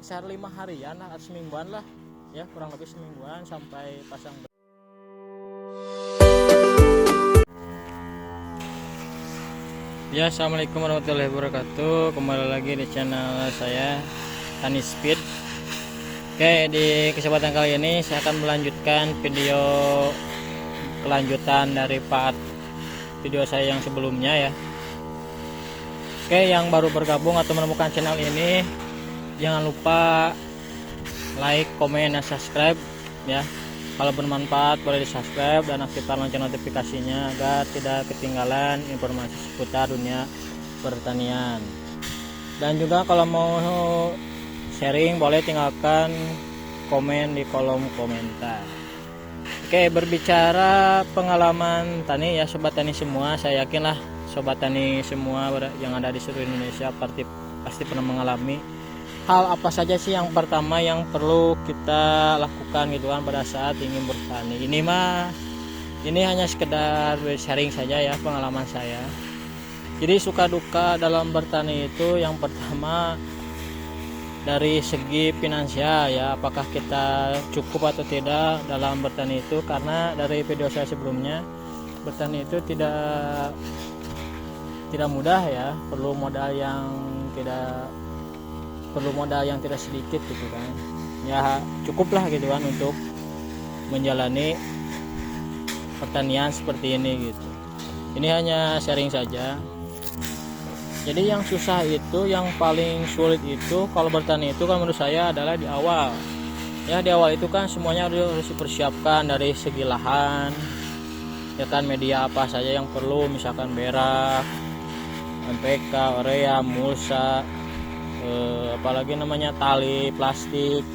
sekitar 5 harian lah, semingguan lah ya, kurang lebih semingguan sampai pasang. Ya, assalamualaikum warahmatullahi wabarakatuh. Kembali lagi di channel saya Tani Speed. Oke, di kesempatan kali ini saya akan melanjutkan video kelanjutan dari part video saya yang sebelumnya ya. Oke, yang baru bergabung atau menemukan channel ini, jangan lupa like, komen, dan subscribe ya. Kalau bermanfaat boleh di subscribe dan aktifkan lonceng notifikasinya agar tidak ketinggalan informasi seputar dunia pertanian. Dan juga kalau mau sharing boleh tinggalkan komen di kolom komentar. Oke, berbicara pengalaman tani ya sobat tani semua, saya yakinlah sobat tani semua yang ada di seluruh Indonesia pasti pernah mengalami hal apa saja sih yang pertama yang perlu kita lakukan gitu kan pada saat ingin bertani. Ini hanya sekedar sharing saja ya, pengalaman saya. Jadi suka duka dalam bertani itu yang pertama dari segi finansial ya, apakah kita cukup atau tidak dalam bertani itu, karena dari video saya sebelumnya bertani itu tidak mudah ya, perlu modal yang tidak sedikit gitu kan ya, cukuplah gitu kan untuk menjalani pertanian seperti ini gitu. Ini hanya sharing saja. Jadi yang susah itu, yang paling sulit itu kalau bertani itu kan menurut saya adalah di awal ya. Di awal itu kan semuanya harus dipersiapkan dari segi lahan ya kan, media apa saja yang perlu, misalkan berak, NPK, urea, mulsa, apalagi namanya tali plastik,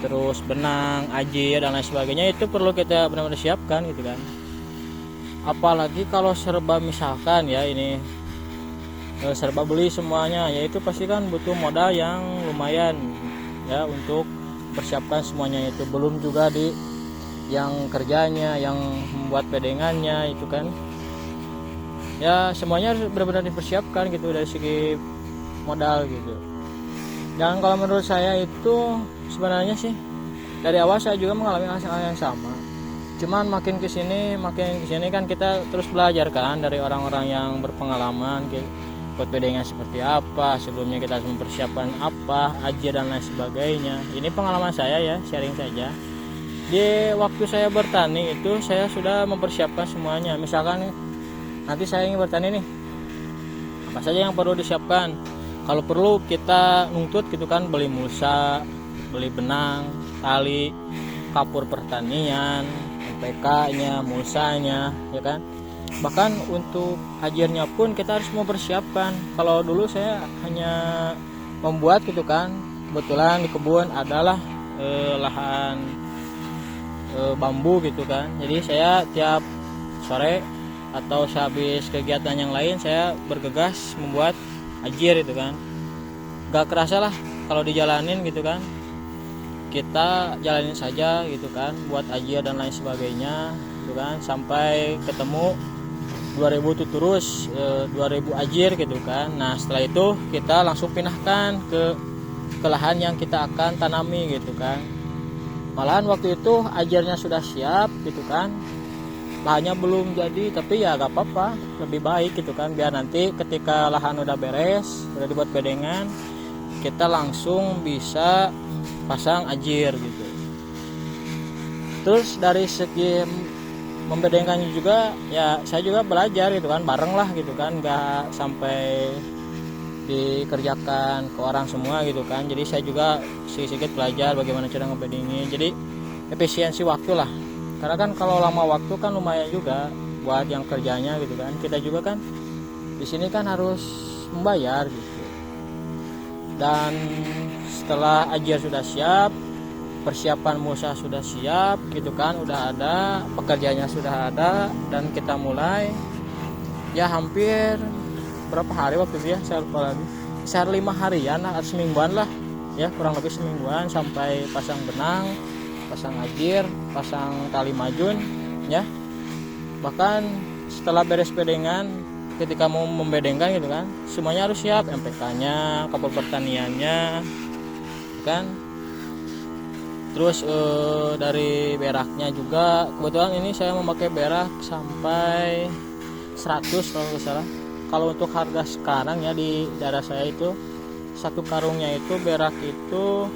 terus benang, ajir dan lain sebagainya, itu perlu kita benar-benar siapkan gitu kan. Apalagi kalau serba misalkan ya, ini serba beli semuanya ya, itu pasti kan butuh modal yang lumayan ya untuk persiapkan semuanya itu. Belum juga di yang kerjanya, yang membuat pedengannya itu kan ya, semuanya harus benar-benar dipersiapkan gitu dari segi modal gitu. Dan kalau menurut saya itu sebenarnya sih dari awal saya juga mengalami hal yang sama. Cuman makin kesini kan kita terus belajar kan dari orang-orang yang berpengalaman gitu, buat pedengan seperti apa, sebelumnya kita harus mempersiapkan apa aja dan lain sebagainya. Ini pengalaman saya ya, sharing saja. Di waktu saya bertani itu saya sudah mempersiapkan semuanya. Misalkan nanti saya ingin bertani nih, apa saja yang perlu disiapkan. Kalau perlu kita nuntut gitu kan, beli mulsa, beli benang, tali, kapur pertanian, NPK-nya, mulsanya ya kan. Bahkan untuk ajarnya pun kita harus mempersiapkan. Kalau dulu saya hanya membuat gitu kan, kebetulan di kebun adalah lahan bambu gitu kan. Jadi saya tiap sore atau sehabis kegiatan yang lain saya bergegas membuat ajir itu kan. Gak kerasa lah kalau dijalanin gitu kan, kita jalanin saja gitu kan, buat ajir dan lain sebagainya gitu kan, sampai ketemu 2000 tuh terus 2000 ajir gitu kan. Nah setelah itu kita langsung pinahkan ke lahan yang kita akan tanami gitu kan. Malahan waktu itu ajarnya sudah siap gitu kan, lahannya belum jadi, tapi ya gak apa-apa, lebih baik gitu kan, biar nanti ketika lahan udah beres, udah dibuat bedengan, kita langsung bisa pasang ajir gitu. Terus dari segi membedengkannya juga ya, saya juga belajar gitu kan, bareng lah gitu kan, gak sampai dikerjakan ke orang semua gitu kan. Jadi saya juga sedikit belajar bagaimana cara ngebedengin, jadi efisiensi waktu lah. Karena kan kalau lama waktu kan lumayan juga buat yang kerjanya gitu kan. Kita juga kan di sini kan harus membayar gitu. Dan setelah ajar sudah siap, persiapan mulsa sudah siap gitu kan, udah ada, pekerjaannya sudah ada, dan kita mulai ya hampir berapa hari waktu itu ya, saya lupa lagi, sekitar 5 harian lah, semingguan lah ya, kurang lebih semingguan sampai pasang benang, pasang ajir, pasang tali majun ya. Bahkan setelah beres bedengan, ketika mau membedengkan gitu kan, semuanya harus siap, MPK-nya, kapal pertaniannya, kan. Terus dari beraknya juga kebetulan ini saya memakai berak sampai 100 kalau nggak salah. Kalau untuk harga sekarang ya di daerah saya itu satu karungnya itu berak itu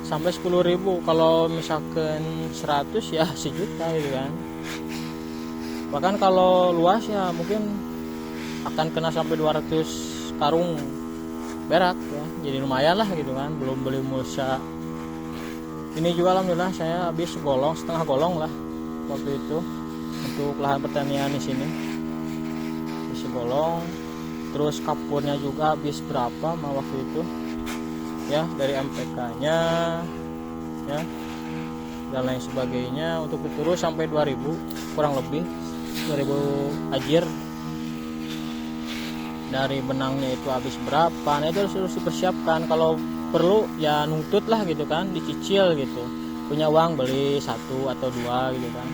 sampai 10.000. Kalau misalkan 100 ya sejuta gitu kan. Bahkan kalau luas ya mungkin akan kena sampai 200 karung berak ya. Jadi lumayan lah gitu kan, belum beli mulsa. Ini juga alhamdulillah saya habis golong, setengah golong lah waktu itu untuk lahan pertanian di sini. Habis golong, terus kapurnya juga habis berapa mah waktu itu ya, dari MPK-nya ya dan lain sebagainya. Untuk terus sampai 2000 kurang lebih 2000 ajir. Dari benangnya itu habis berapa, nah itu harus dipersiapkan. Kalau perlu ya nuntut lah gitu kan, dicicil gitu, punya uang beli 1 atau 2 gitu kan.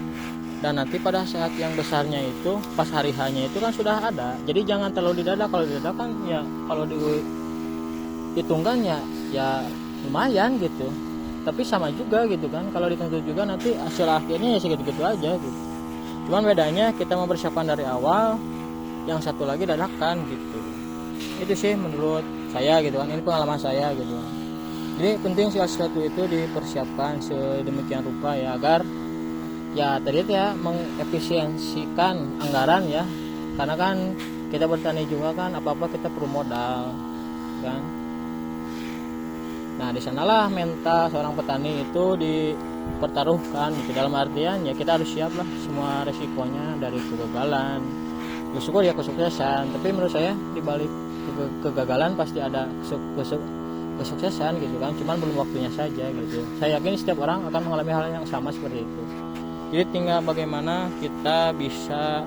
Dan nanti pada saat yang besarnya itu pas hari hanya itu kan sudah ada, jadi jangan terlalu didadak. Kalau didadak kan ya kalau dihitungkan ya lumayan gitu, tapi sama juga gitu kan. Kalau dituntut juga nanti hasil akhirnya ya segitu-gitu aja gitu. Cuman bedanya kita mempersiapkan dari awal, yang satu lagi dadakan gitu. Itu sih menurut saya gitu kan, ini pengalaman saya gitu kan. Jadi penting segala sesuatu itu dipersiapkan sedemikian rupa ya, agar ya tadi ya mengefisiensikan anggaran ya. Karena kan kita bertani juga kan apa-apa kita perlu modal kan. Nah di sanalah mental seorang petani itu dipertaruhkan gitu, dalam artian ya kita harus siap lah semua resikonya, dari kegagalan, bersyukur ya kesuksesan. Tapi menurut saya di balik kegagalan pasti ada kesuksesan gitu kan, cuman belum waktunya saja gitu. Saya yakin setiap orang akan mengalami hal yang sama seperti itu. Jadi tinggal bagaimana kita bisa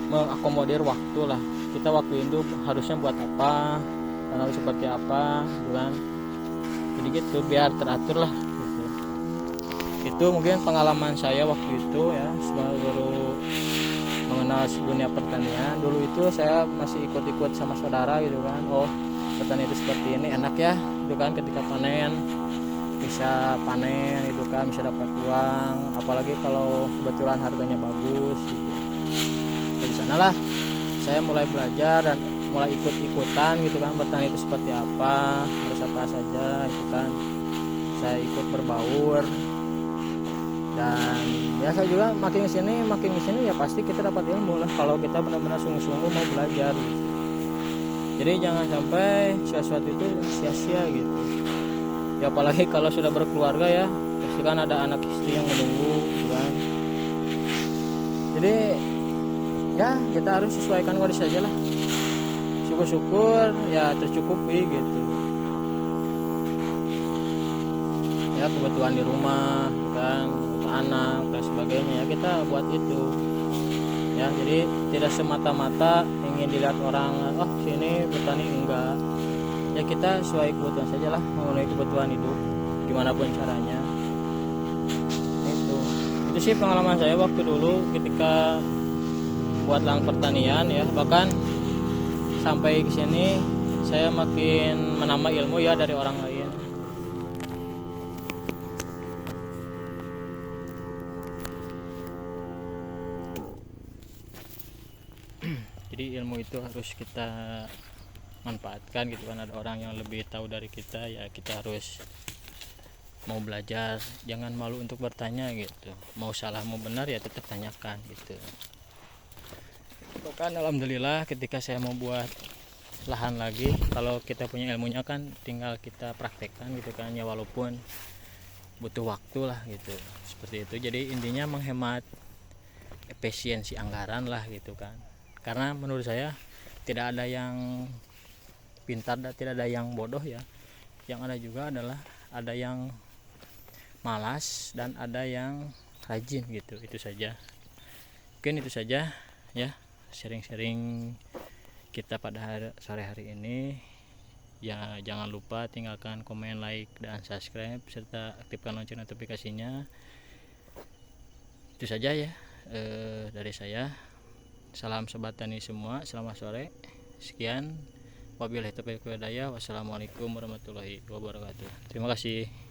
mengakomodir waktu lah. Kita waktu itu harusnya buat apa dan harus seperti apa gitu kan. Jadi gitu biar teratur lah gitu. Itu mungkin pengalaman saya waktu itu ya, baru mengenal dunia pertanian. Dulu itu saya masih ikut-ikut sama saudara gitu kan. Oh petani itu seperti ini, enak ya itu kan, ketika panen bisa panen itu kan, bisa dapat uang, apalagi kalau kebetulan harganya bagus gitu. Dari sanalah saya mulai belajar dan mulai ikut-ikutan gitu kan, bertani itu seperti apa, harus apa saja gitu kan. Saya ikut berbaur. Dan ya saya juga makin kesini ya pasti kita dapat ilmu lah kalau kita benar-benar sungguh-sungguh mau belajar gitu. Jadi jangan sampai sesuatu itu sia-sia gitu ya, apalagi kalau sudah berkeluarga ya, pasti kan ada anak istri yang menunggu gitu kan. Jadi ya kita harus sesuaikan kondisi saja lah, syukur-syukur ya tercukupi gitu ya, kebutuhan di rumah kan, anak dan sebagainya ya kita buat itu ya. Jadi tidak semata-mata ingin dilihat orang, oh sini bertani, enggak ya, kita sesuai kebutuhan saja lah, memenuhi kebutuhan hidup gimana pun caranya. Itu sih pengalaman saya waktu dulu ketika buat lahan pertanian ya. Bahkan sampai ke sini saya makin menambah ilmu ya dari orang lain. Jadi ilmu itu harus kita manfaatkan gitu kan. Ada orang yang lebih tahu dari kita ya, kita harus mau belajar, jangan malu untuk bertanya gitu. Mau salah mau benar ya tetap tanyakan gitu. Bahkan alhamdulillah ketika saya mau buat lahan lagi, kalau kita punya ilmunya kan tinggal kita praktekkan gitu kan ya, walaupun butuh waktu lah gitu, seperti itu. Jadi intinya menghemat efisiensi anggaran lah gitu kan. Karena menurut saya tidak ada yang pintar dan tidak ada yang bodoh ya. Yang ada juga adalah ada yang malas dan ada yang rajin gitu. Itu saja. Mungkin itu saja ya, sharing-sharing kita pada sore hari ini. Ya jangan lupa tinggalkan komen, like, dan subscribe serta aktifkan lonceng notifikasinya. Itu saja ya dari saya. Salam sobat tani semua, selamat sore. Sekian, Wabillahi taufiq wal hidayah. Wassalamualaikum warahmatullahi wabarakatuh. Terima kasih.